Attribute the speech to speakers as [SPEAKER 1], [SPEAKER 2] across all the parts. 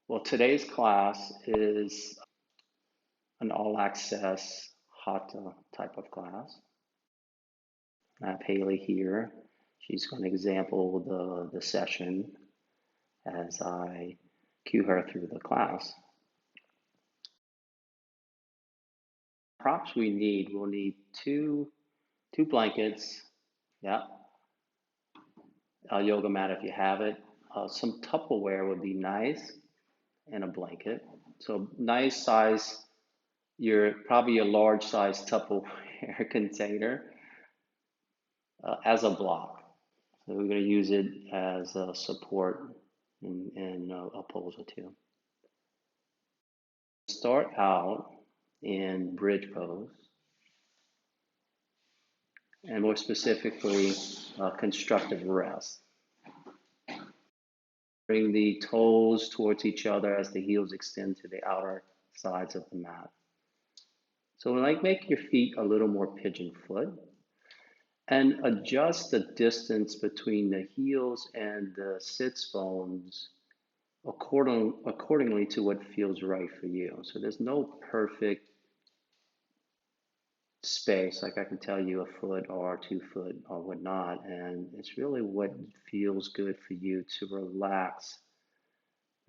[SPEAKER 1] Well, today's class is an all-access Hatha type of class. I have Haley here. She's going to example the session as I cue her through the class. Props we'll need two blankets, yeah, a yoga mat if you have it. Some Tupperware would be nice, and a blanket. So nice size, probably a large size Tupperware container as a block. So we're going to use it as a support in a pose or two. Start out in bridge pose, and more specifically, constructive rest. Bring the toes towards each other as the heels extend to the outer sides of the mat. So like make your feet a little more pigeon foot and adjust the distance between the heels and the sits bones accordingly to what feels right for you. So there's no perfect space, like I can tell you a foot or 2 foot or whatnot, and it's really what feels good for you to relax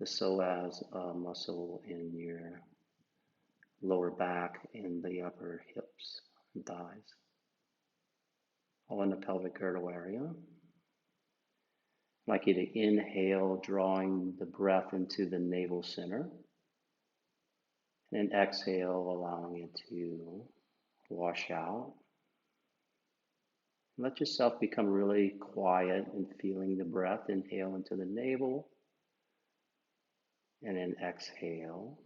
[SPEAKER 1] the psoas muscle in your lower back and the upper hips and thighs, all in the pelvic girdle area. I'd like you to inhale, drawing the breath into the navel center, and exhale, allowing it to wash out. Let yourself become really quiet and feeling the breath. Inhale into the navel, and then exhale.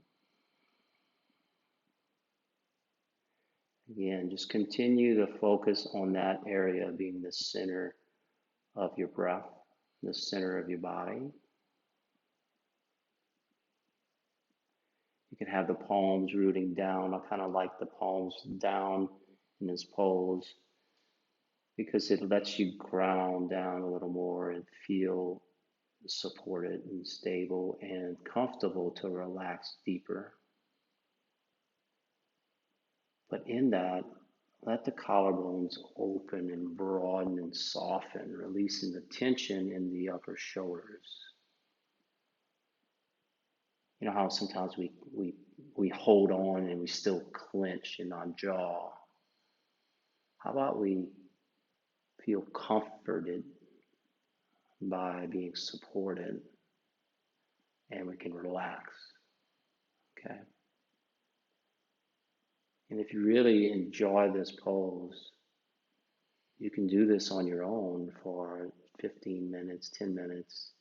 [SPEAKER 1] Again, just continue to focus on that area being the center of your breath, the center of your body. You can have the palms rooting down. I kind of like the palms down in this pose because it lets you ground down a little more and feel supported and stable and comfortable to relax deeper. But in that, let the collarbones open and broaden and soften, releasing the tension in the upper shoulders. You know how sometimes we hold on and we still clench in our jaw. How about we feel comforted by being supported and we can relax, okay? And if you really enjoy this pose, you can do this on your own for 15 minutes, 10 minutes.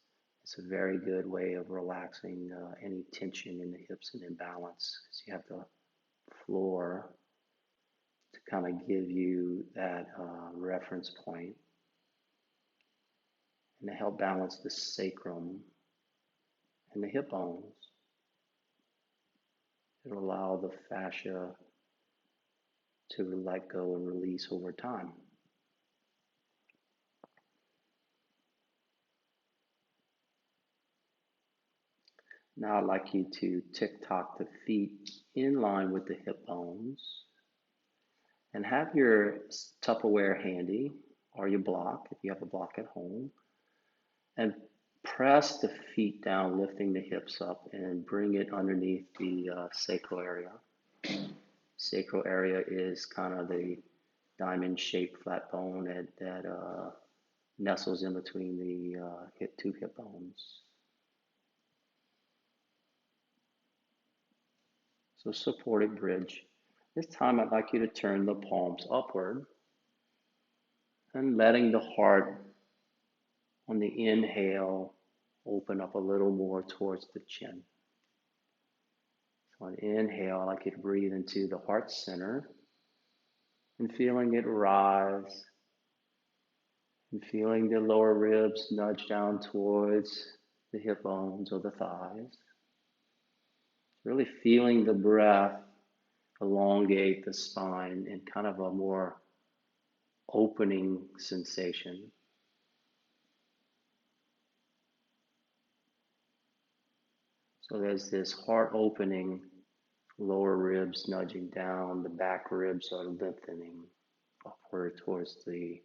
[SPEAKER 1] It's a very good way of relaxing any tension in the hips and imbalance, because you have the floor to kind of give you that reference point and to help balance the sacrum and the hip bones. It'll allow the fascia to let go and release over time. Now I'd like you to tick-tock the feet in line with the hip bones and have your Tupperware handy or your block, if you have a block at home, and press the feet down, lifting the hips up and bring it underneath the sacral area. Sacral area is kind of the diamond-shaped flat bone that nestles in between the two hip bones. So supported bridge. This time I'd like you to turn the palms upward and letting the heart on the inhale open up a little more towards the chin. So on inhale, I'd like you to breathe into the heart center and feeling it rise and feeling the lower ribs nudge down towards the hip bones or the thighs. Really feeling the breath elongate the spine in kind of a more opening sensation. So there's this heart opening, lower ribs nudging down, the back ribs are lengthening upward towards the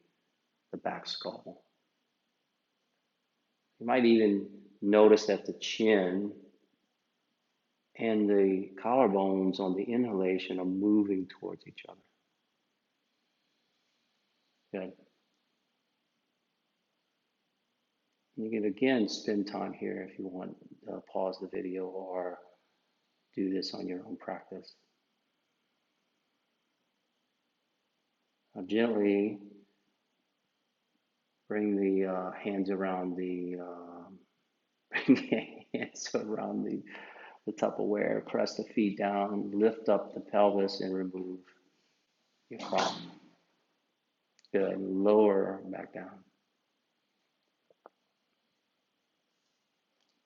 [SPEAKER 1] back skull. You might even notice that the chin and the collarbones on the inhalation are moving towards each other. Good. You can again spend time here if you want, pause the video or do this on your own practice. Now gently bring the hands around the the Tupperware, press the feet down, lift up the pelvis and remove your prop. Good, lower back down.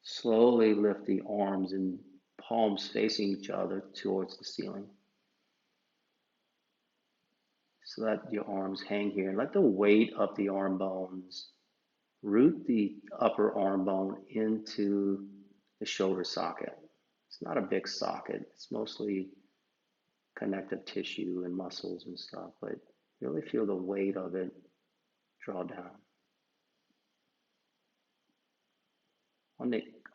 [SPEAKER 1] Slowly lift the arms and palms facing each other towards the ceiling. So let your arms hang here. Let the weight of the arm bones root the upper arm bone into the shoulder socket. It's not a big socket. It's mostly connective tissue and muscles and stuff, but really feel the weight of it draw down.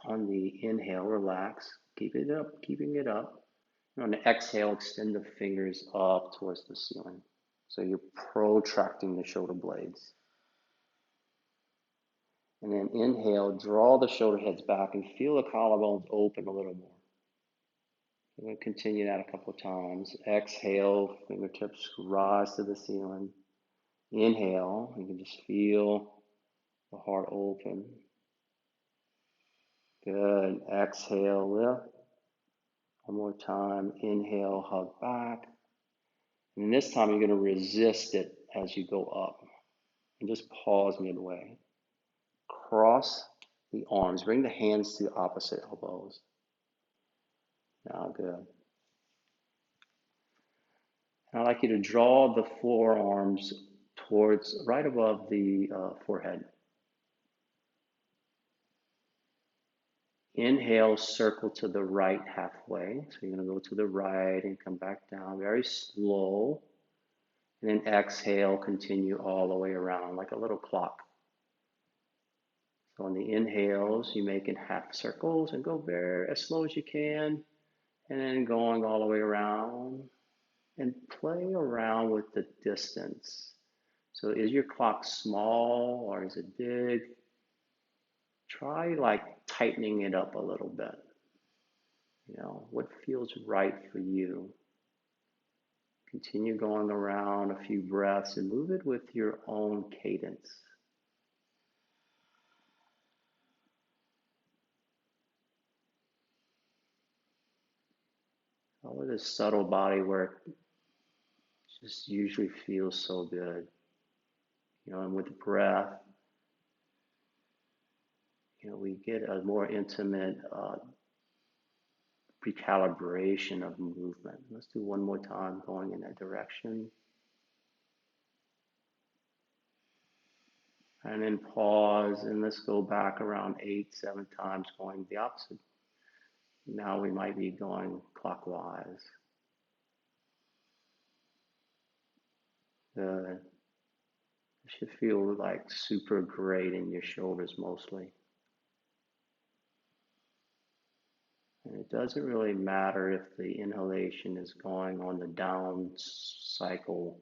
[SPEAKER 1] On the inhale, relax, keeping it up. And on the exhale, extend the fingers up towards the ceiling. So you're protracting the shoulder blades. And then inhale, draw the shoulder heads back and feel the collarbones open a little more. We're going to continue that a couple of times. Exhale, fingertips rise to the ceiling. Inhale, you can just feel the heart open. Good. Exhale, lift. One more time. Inhale, hug back. And this time you're going to resist it as you go up. And just pause midway. Cross the arms. Bring the hands to the opposite elbows. Now, good. And I'd like you to draw the forearms towards right above the forehead. Inhale, circle to the right halfway. So you're going to go to the right and come back down very slow. And then exhale, continue all the way around like a little clock. So on the inhales, you make in half circles and go very as slow as you can. And then going all the way around and play around with the distance. So is your clock small or is it big? Try like tightening it up a little bit. You know, what feels right for you? Continue going around a few breaths and move it with your own cadence. All of this subtle body work just usually feels so good. You know, and with breath, you know, we get a more intimate recalibration of movement. Let's do one more time going in that direction. And then pause and let's go back around 8, 7 times going the opposite. Now we might be going clockwise. It should feel like super great in your shoulders mostly. And it doesn't really matter if the inhalation is going on the down cycle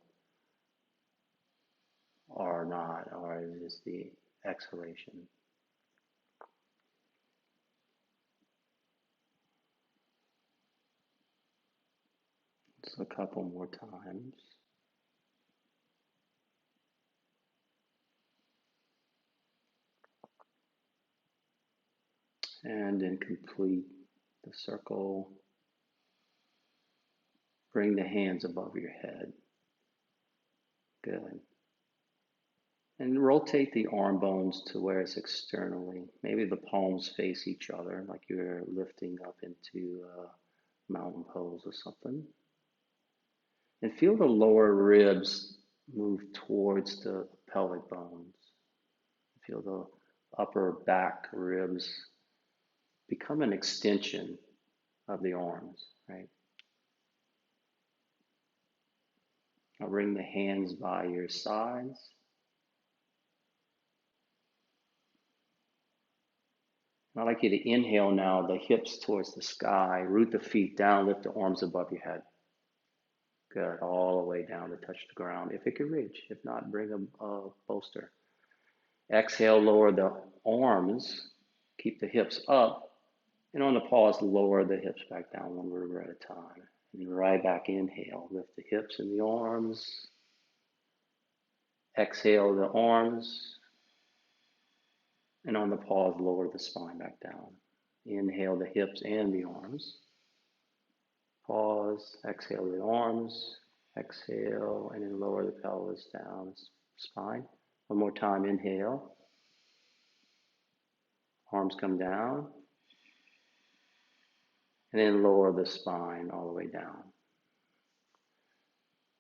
[SPEAKER 1] or not, or is the exhalation. Just a couple more times. And then complete the circle. Bring the hands above your head. Good. And rotate the arm bones to where it's externally. Maybe the palms face each other, like you're lifting up into a mountain pose or something. And feel the lower ribs move towards the pelvic bones. Feel the upper back ribs become an extension of the arms, right? Now bring the hands by your sides. I'd like you to inhale now, the hips towards the sky, root the feet down, lift the arms above your head. Good, all the way down to touch the ground, if it can reach. If not, bring a bolster. Exhale, lower the arms, keep the hips up, and on the pause, lower the hips back down one vertebra at a time. And right back, inhale, lift the hips and the arms. Exhale the arms, and on the pause, lower the spine back down. Inhale the hips and the arms. Pause, exhale the arms, exhale, and then lower the pelvis down, spine. One more time, inhale. Arms come down, and then lower the spine all the way down.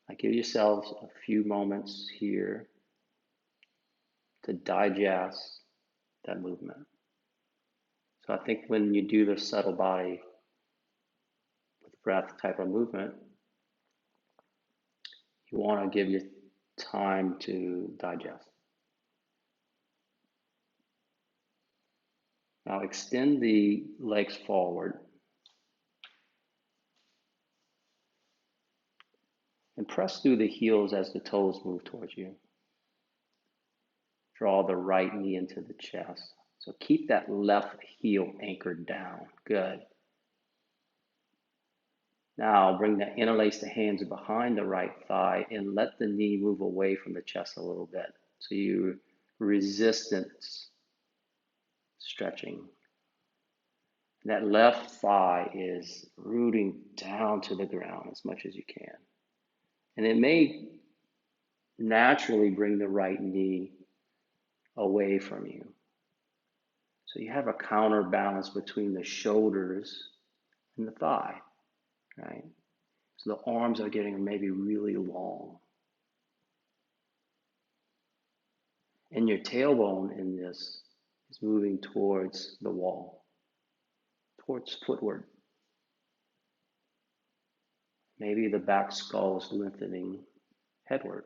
[SPEAKER 1] Now give yourselves a few moments here to digest that movement. So I think when you do the subtle body with breath type of movement, you want to give your time to digest. Now extend the legs forward and press through the heels as the toes move towards you. Draw the right knee into the chest. So keep that left heel anchored down. Good. Now bring the interlace the hands behind the right thigh and let the knee move away from the chest a little bit. So you resistance stretching. That left thigh is rooting down to the ground as much as you can. And it may naturally bring the right knee away from you. So you have a counterbalance between the shoulders and the thigh, right? So the arms are getting maybe really long. And your tailbone in this is moving towards the wall, towards footward. Maybe the back skull is lengthening headward.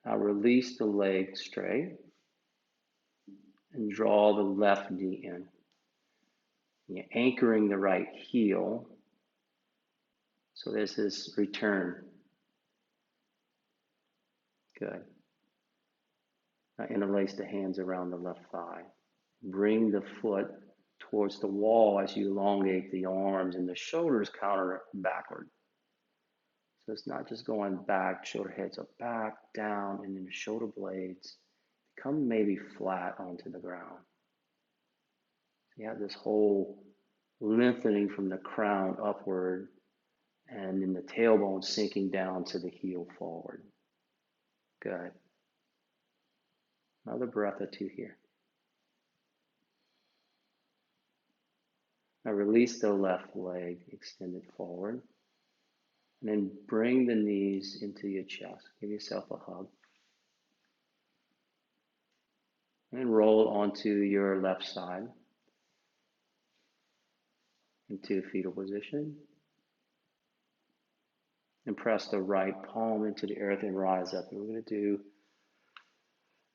[SPEAKER 1] Now release the leg straight and draw the left knee in. You're anchoring the right heel. So there's this return. Good. Now interlace the hands around the left thigh. Bring the foot towards the wall as you elongate the arms and the shoulders counter backward. So it's not just going back, shoulder heads up, back, down, and then the shoulder blades come maybe flat onto the ground. So you have this whole lengthening from the crown upward and then the tailbone sinking down to the heel forward. Good. Another breath or two here. Now release the left leg, extend it forward. And then bring the knees into your chest. Give yourself a hug. And roll onto your left side into fetal position. And press the right palm into the earth and rise up. And we're going to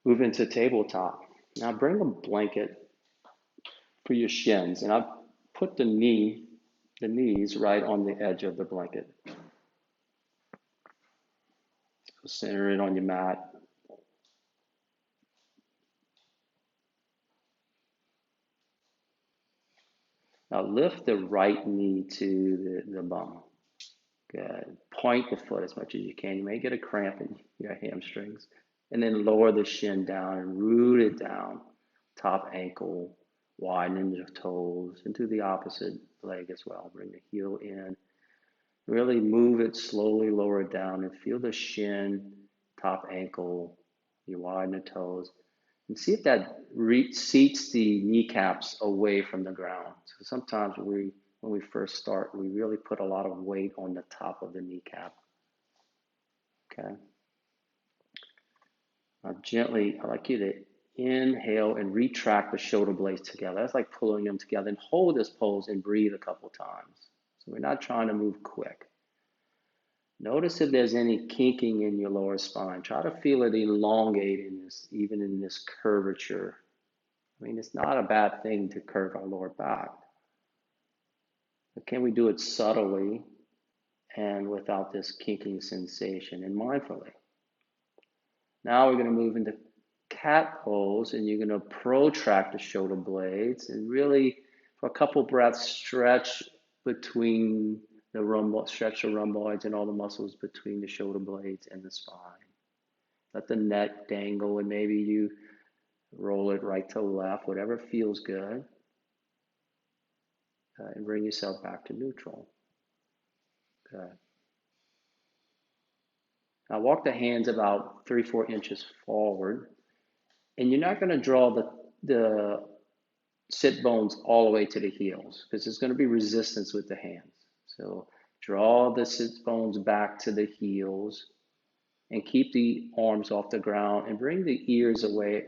[SPEAKER 1] move into tabletop. Now bring a blanket for your shins. And I've put the knees right on the edge of the blanket. So center it on your mat. Now lift the right knee to the bum. Good. Point the foot as much as you can. You may get a cramp in your hamstrings. And then lower the shin down and root it down. Top ankle, widen the toes into the opposite leg as well. Bring the heel in. Really move it slowly, lower it down and feel the shin, top ankle. You widen the toes. And see if that seats the kneecaps away from the ground. So sometimes when we first start, we really put a lot of weight on the top of the kneecap. Okay. Now gently, I'd like you to Inhale and retract the shoulder blades together. That's like pulling them together. And hold this pose and breathe a couple times. So we're not trying to move quick. Notice if there's any kinking in your lower spine. Try to feel it elongate in this, even in this curvature. I mean, it's not a bad thing to curve our lower back. But can we do it subtly and without this kinking sensation and mindfully? Now we're going to move into cat pose, and you're going to protract the shoulder blades and really, for a couple breaths, stretch between stretch the rhomboids and all the muscles between the shoulder blades and the spine. Let the neck dangle, and maybe you roll it right to left, whatever feels good, and bring yourself back to neutral. Good. Now walk the hands about 3-4 inches forward, and you're not going to draw the sit bones all the way to the heels because there's going to be resistance with the hands. So draw the sit bones back to the heels and keep the arms off the ground and bring the ears away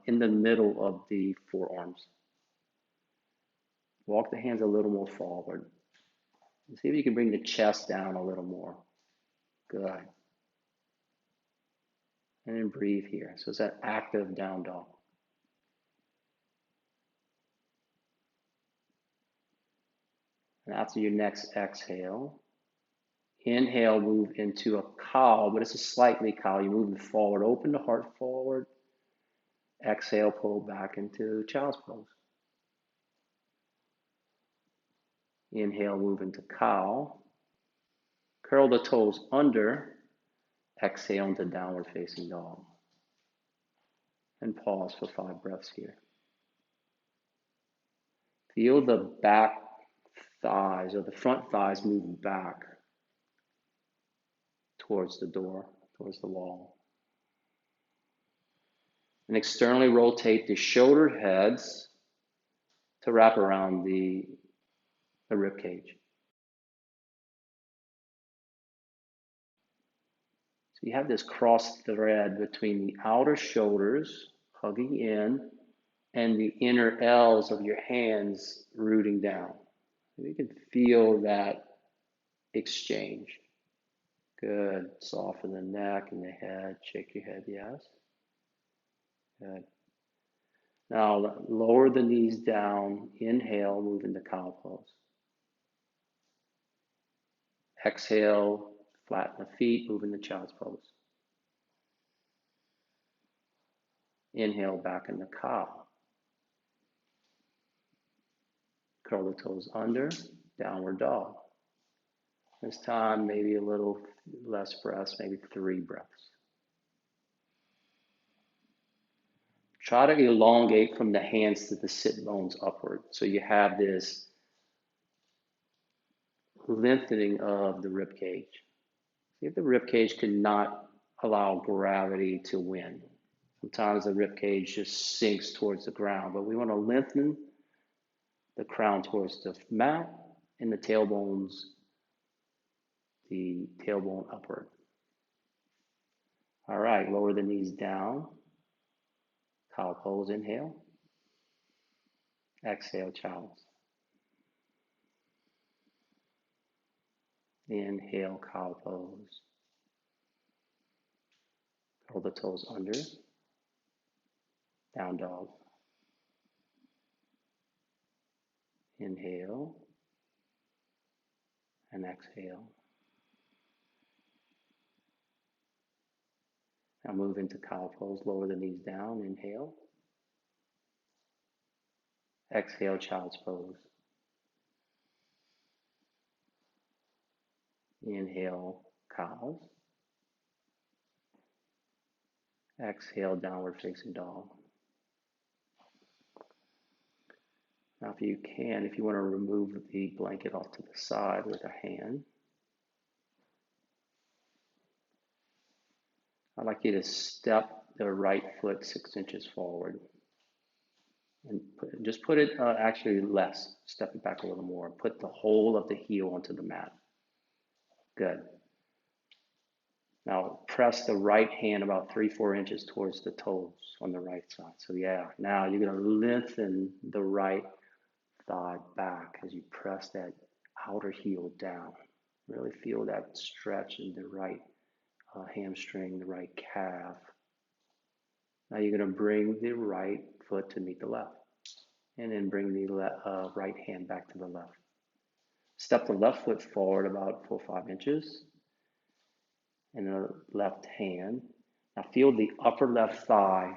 [SPEAKER 1] in the middle of the forearms. Walk the hands a little more forward. See if you can bring the chest down a little more. Good. And then breathe here. So it's that active down dog. And after your next exhale, inhale, move into a cow, but it's a slightly cow. You're moving forward. Open the heart forward. Exhale, pull back into child's pose. Inhale, move into cow. Curl the toes under. Exhale into downward facing dog. And pause for 5 breaths here. Feel the back thighs or the front thighs move back towards the door, towards the wall. And externally rotate the shoulder heads to wrap around the rib cage. So you have this cross thread between the outer shoulders hugging in and the inner L's of your hands rooting down. You can feel that exchange. Good. Soften the neck and the head. Shake your head, yes. Good. Now lower the knees down. Inhale, move into cow pose. Exhale, flatten the feet, move into child's pose. Inhale, back into cow. Curl the toes under, downward dog. This time, maybe a little less breaths, maybe 3 breaths. Try to elongate from the hands to the sit bones upward. So you have this lengthening of the rib cage. See if the rib cage cannot allow gravity to win. Sometimes the rib cage just sinks towards the ground, but we want to lengthen the crown towards the mat and the tailbone upward. All right, lower the knees down. Cow pose, inhale. Exhale, child's. Inhale, cow pose. Curl the toes under. Down dog. Inhale. And exhale. Now move into cow pose. Lower the knees down. Inhale. Exhale, child's pose. Inhale, cows. Exhale, downward facing dog. Now if you can, if you want to remove the blanket off to the side with a hand, I'd like you to step the right foot 6 inches forward. And just put it, actually less, step it back a little more. Put the whole of the heel onto the mat. Good. Now press the right hand about 3-4 inches towards the toes on the right side. So yeah, now you're going to lengthen the right thigh back as you press that outer heel down. Really feel that stretch in the right hamstring, the right calf. Now you're going to bring the right foot to meet the left, and then bring the right hand back to the left. Step the left foot forward about 4 or 5 inches, and the left hand. Now feel the upper left thigh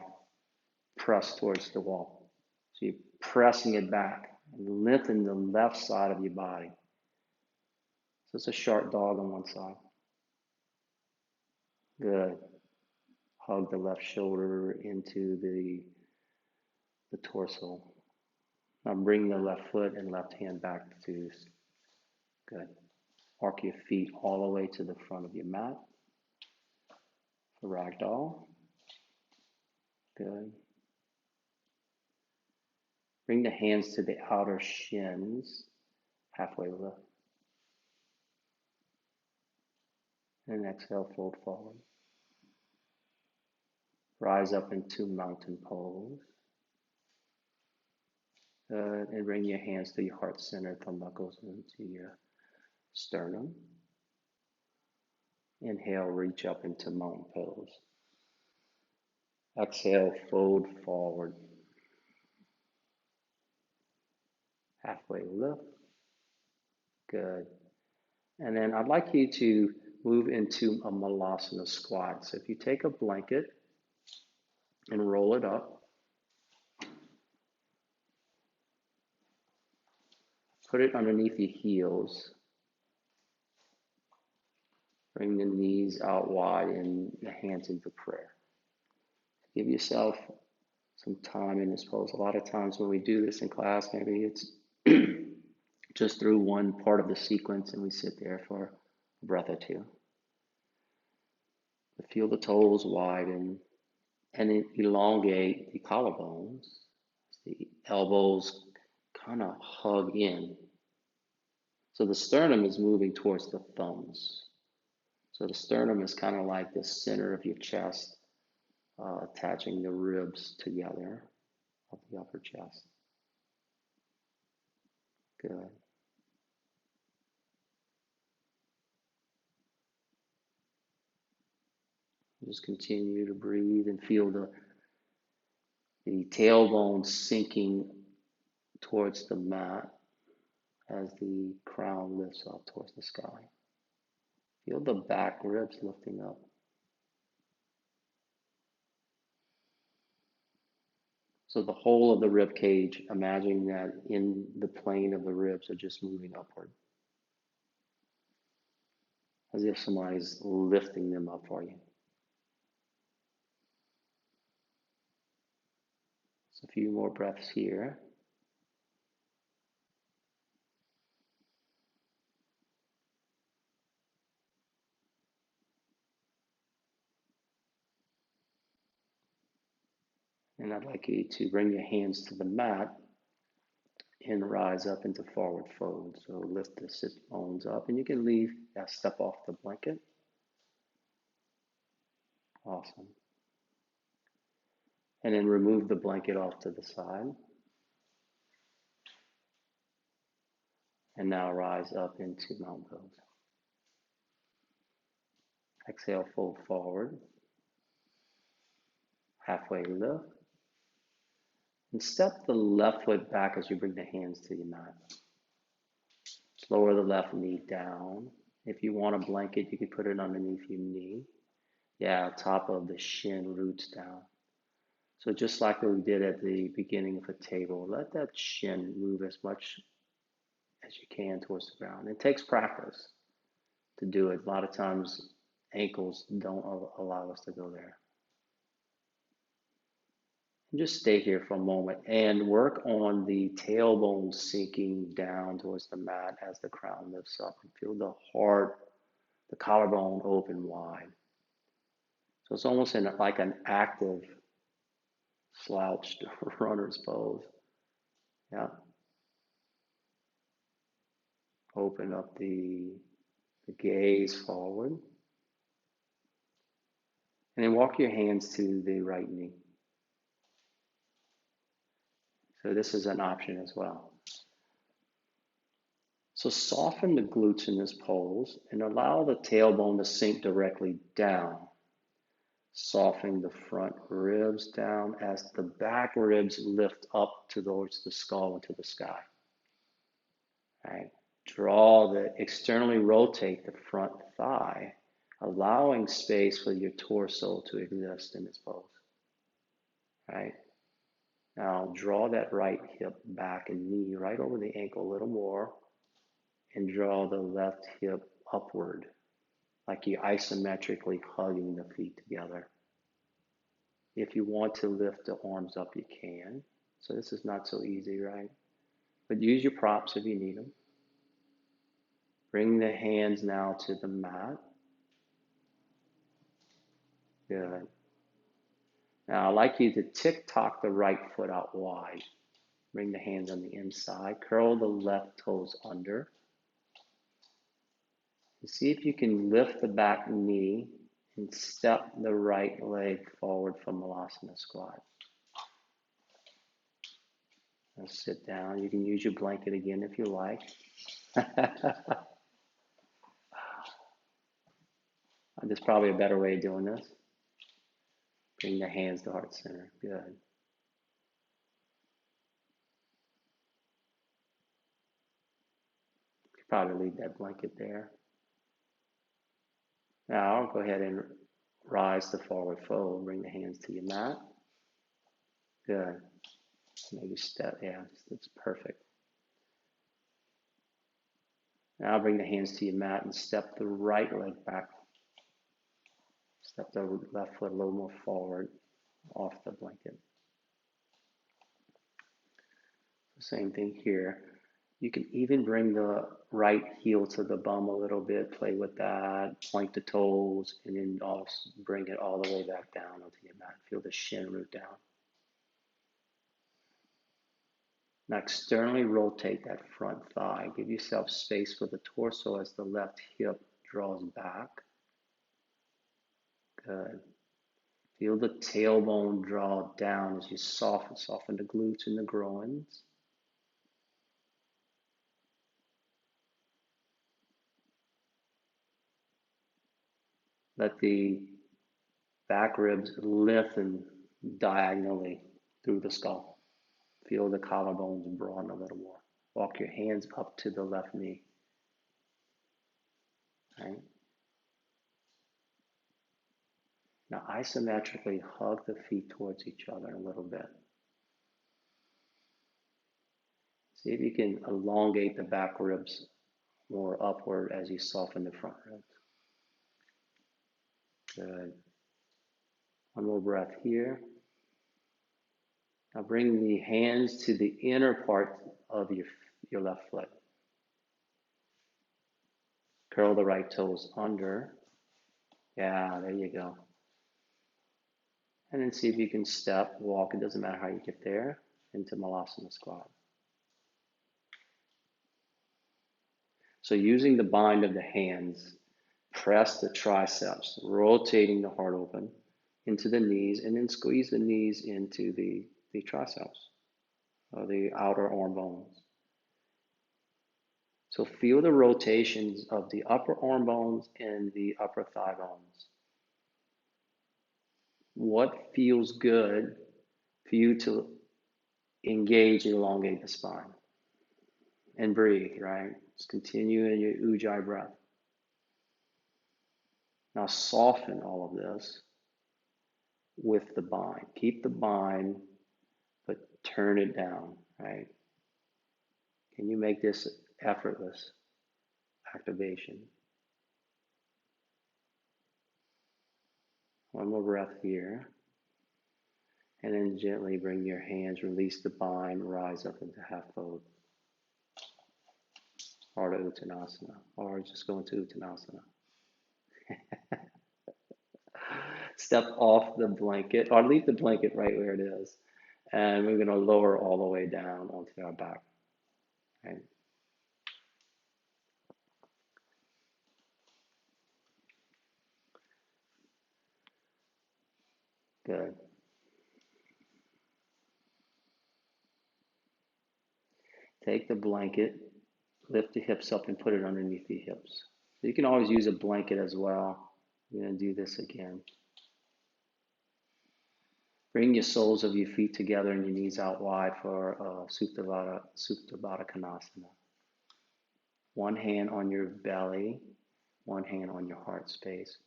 [SPEAKER 1] press towards the wall. So you're pressing it back and lengthen the left side of your body. So it's a sharp dog on one side. Good. Hug the left shoulder into the torso. Now bring the left foot and left hand back to good. Arc your feet all the way to the front of your mat. For ragdoll. Good. Bring the hands to the outer shins, halfway lift. And exhale, fold forward. Rise up into mountain pose. And bring your hands to your heart center, thumb knuckles into your sternum. Inhale, reach up into mountain pose. Exhale, fold forward. Halfway lift. Good. And then I'd like you to move into a malasana squat. So if you take a blanket and roll it up, put it underneath your heels. Bring the knees out wide and the hands into prayer. Give yourself some time in this pose. A lot of times when we do this in class, maybe it's just through one part of the sequence and we sit there for a breath or two. But feel the toes widen and elongate the collarbones. The elbows kind of hug in. So the sternum is moving towards the thumbs. So the sternum is kind of like the center of your chest, attaching the ribs together of the upper chest. Good. Just continue to breathe and feel the tailbone sinking towards the mat as the crown lifts up towards the sky. Feel the back ribs lifting up. So the whole of the rib cage, imagining that in the plane of the ribs are just moving upward. As if somebody's lifting them up for you. So a few more breaths here. And I'd like you to bring your hands to the mat and rise up into forward fold. So lift the sit bones up, and you can leave that step off the blanket. Awesome. And then remove the blanket off to the side. And now rise up into mountain pose. Exhale, fold forward. Halfway lift. And step the left foot back as you bring the hands to your mat. Lower the left knee down. If you want a blanket, you can put it underneath your knee. Yeah, top of the shin roots down. So just like we did at the beginning of a table, let that shin move as much as you can towards the ground. It takes practice to do it. A lot of times ankles don't allow us to go there. And just stay here for a moment and work on the tailbone sinking down towards the mat as the crown lifts up. And feel the heart, the collarbone open wide. So it's almost like an active slouched runner's pose. Yeah. Open up the gaze forward. And then walk your hands to the right knee. So this is an option as well. So soften the glutes in this pose and allow the tailbone to sink directly down. Softening the front ribs down as the back ribs lift up towards the skull and to the sky. Right? Externally rotate the front thigh, allowing space for your torso to exist in this pose. Right? Now draw that right hip back and knee right over the ankle a little more, and draw the left hip upward, like you're isometrically hugging the feet together. If you want to lift the arms up, you can. So this is not so easy, right? But use your props if you need them. Bring the hands now to the mat. Good. Now I'd like you to tick-tock the right foot out wide. Bring the hands on the inside. Curl the left toes under. And see if you can lift the back knee and step the right leg forward from Malasana squat. Now sit down. You can use your blanket again if you like. There's probably a better way of doing this. Bring the hands to heart center. Good. You could probably leave that blanket there. Now I'll go ahead and rise to forward fold. Bring the hands to your mat. Good. Maybe step. Yeah, that's perfect. Now bring the hands to your mat and step the right leg back. Step the left foot a little more forward off the blanket. Same thing here. You can even bring the right heel to the bum a little bit, play with that, point the toes, and then also bring it all the way back down onto your mat. Feel the shin root down. Now externally rotate that front thigh. Give yourself space for the torso as the left hip draws back. Good. Feel the tailbone draw down as you soften the glutes and the groins. Let the back ribs lengthen diagonally through the skull. Feel the collarbones broaden a little more. Walk your hands up to the left knee. Right? Now isometrically hug the feet towards each other a little bit. See if you can elongate the back ribs more upward as you soften the front ribs. Good. One more breath here. Now bring the hands to the inner part of your left foot. Curl the right toes under. Yeah, there you go. And then see if you can step, walk, it doesn't matter how you get there, into Malasana squat. So using the bind of the hands, press the triceps, rotating the heart open into the knees, and then squeeze the knees into the triceps, or the outer arm bones. So feel the rotations of the upper arm bones and the upper thigh bones. What feels good for you to engage and elongate the spine? And breathe, right? Just continue in your ujjayi breath. Now soften all of this with the bind. Keep the bind, but turn it down, right? Can you make this effortless activation? One more breath here. And then gently bring your hands, release the bind, rise up into half fold. Or to Uttanasana, or just go into Uttanasana. Step off the blanket, or leave the blanket right where it is. And we're going to lower all the way down onto our back. Okay. Good. Take the blanket, lift the hips up and put it underneath the hips. So you can always use a blanket as well. I'm going to do this again. Bring your soles of your feet together and your knees out wide for Supta Konasana. One hand on your belly, one hand on your heart space.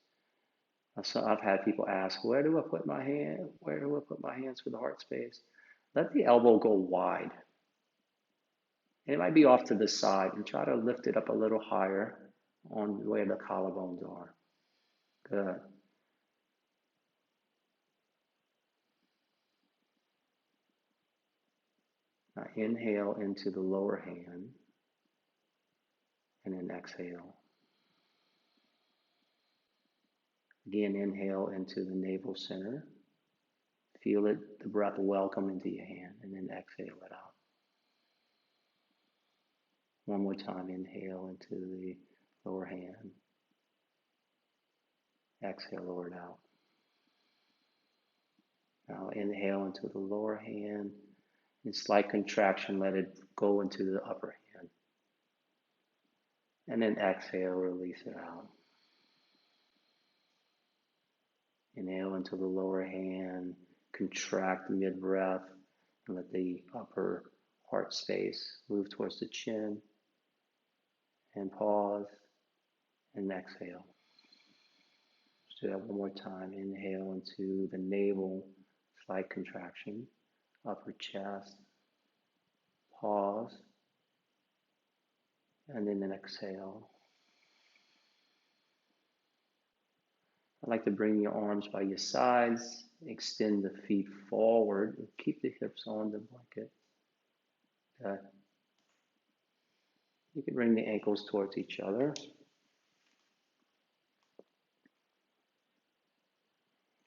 [SPEAKER 1] So I've had people ask, where do I put my hand? Where do I put my hands for the heart space? Let the elbow go wide. And it might be off to the side and try to lift it up a little higher on where the collarbones are. Good. Now inhale into the lower hand and then exhale. Again, inhale into the navel center. Feel it, the breath welcome into your hand, and then exhale it out. One more time, inhale into the lower hand. Exhale, lower it out. Now inhale into the lower hand. In slight contraction, let it go into the upper hand. And then exhale, release it out. Inhale into the lower hand, contract mid-breath, and let the upper heart space move towards the chin. And pause, and exhale. Let's do that one more time. Inhale into the navel, slight contraction, upper chest. Pause, and then an exhale. I'd like to bring your arms by your sides, extend the feet forward, and keep the hips on the blanket. Okay. You can bring the ankles towards each other.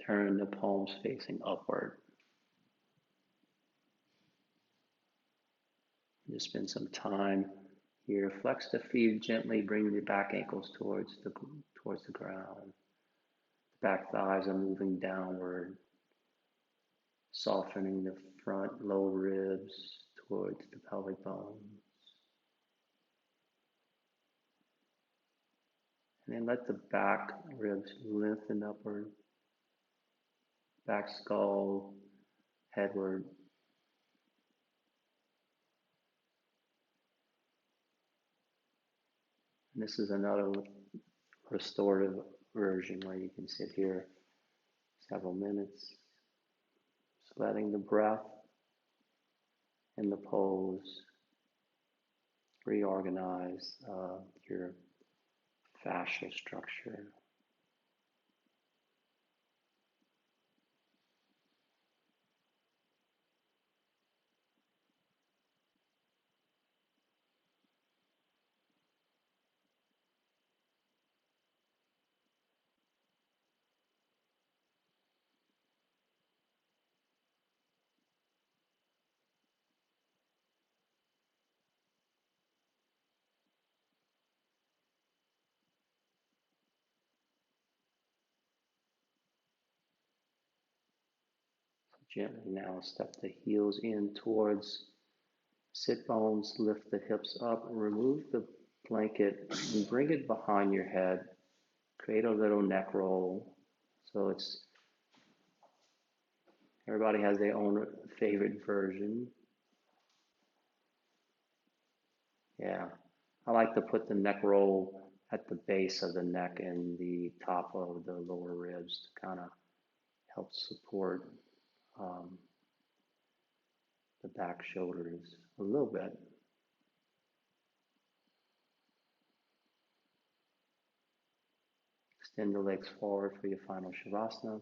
[SPEAKER 1] Turn the palms facing upward. Just spend some time here. Flex the feet gently, bring the back ankles towards the ground. The back thighs are moving downward, softening the front low ribs towards the pelvic bones. And then let the back ribs lengthen upward, back skull headward. And this is another restorative version where you can sit here several minutes, just letting the breath and the pose reorganize your fascial structure. Gently now step the heels in towards sit bones, lift the hips up, remove the blanket and bring it behind your head. Create a little neck roll. So everybody has their own favorite version. Yeah, I like to put the neck roll at the base of the neck and the top of the lower ribs to kind of help support the back shoulders a little bit. Extend the legs forward for your final Shavasana.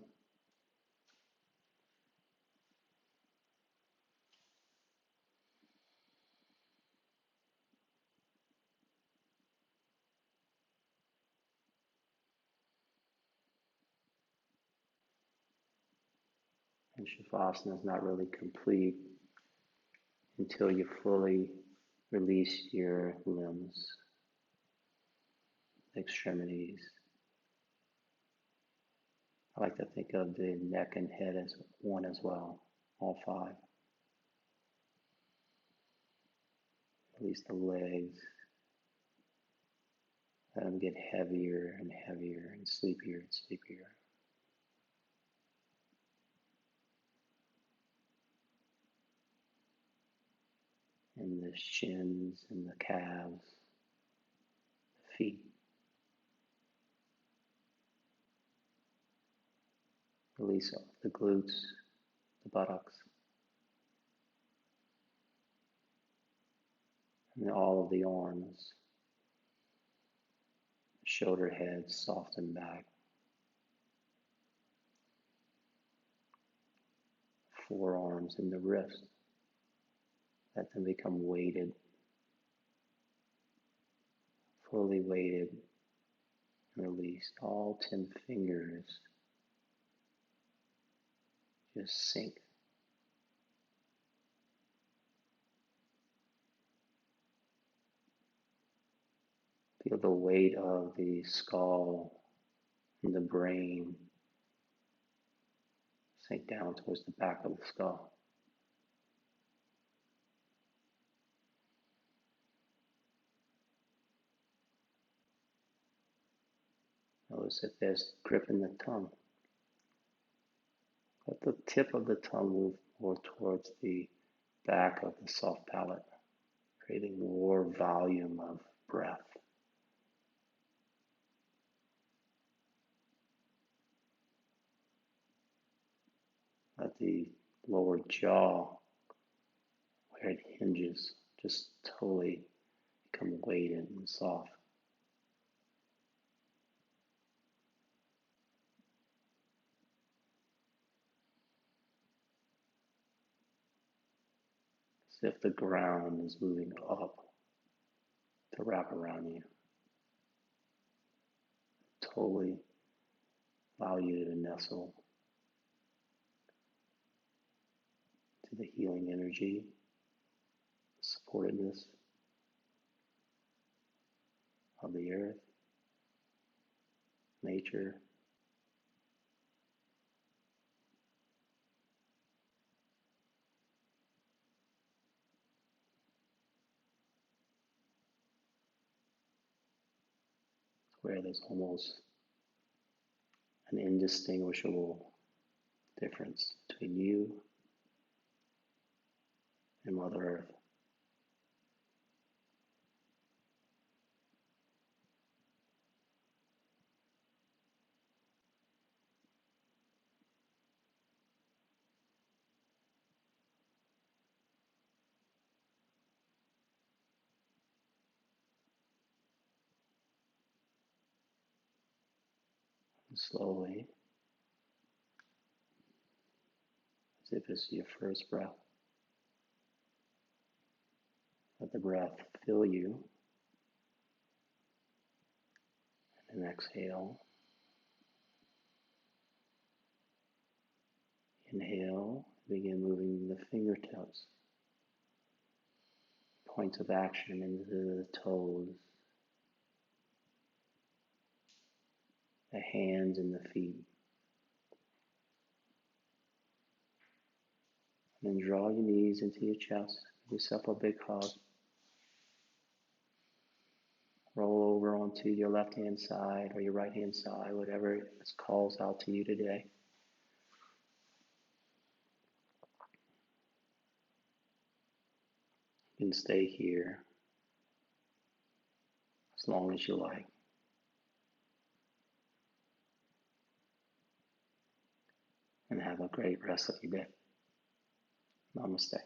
[SPEAKER 1] And Shavasana is not really complete until you fully release your limbs, extremities. I like to think of the neck and head as one as well, all five. Release the legs. Let them get heavier and heavier and sleepier and sleepier. And the shins and the calves, the feet. Release the glutes, the buttocks, and all of the arms. Shoulder heads soften back. Forearms and the wrist. Let them become weighted, fully weighted, and released. All 10 fingers just sink. Feel the weight of the skull and the brain sink down towards the back of the skull. Notice if there's grip in the tongue. Let the tip of the tongue move more towards the back of the soft palate, creating more volume of breath. Let the lower jaw, where it hinges, just totally become weighted and soft. As if the ground is moving up to wrap around you. Totally allow you to nestle to the healing energy, supportedness of the earth, nature. Where there's almost an indistinguishable difference between you and Mother Earth. And slowly, as if it's your first breath, let the breath fill you, and exhale. Inhale, begin moving the fingertips, points of action into the toes, the hands and the feet. And then draw your knees into your chest. Give yourself a big hug. Roll over onto your left-hand side or your right-hand side, whatever calls out to you today. You can stay here as long as you like. And have a great rest of your day. Namaste.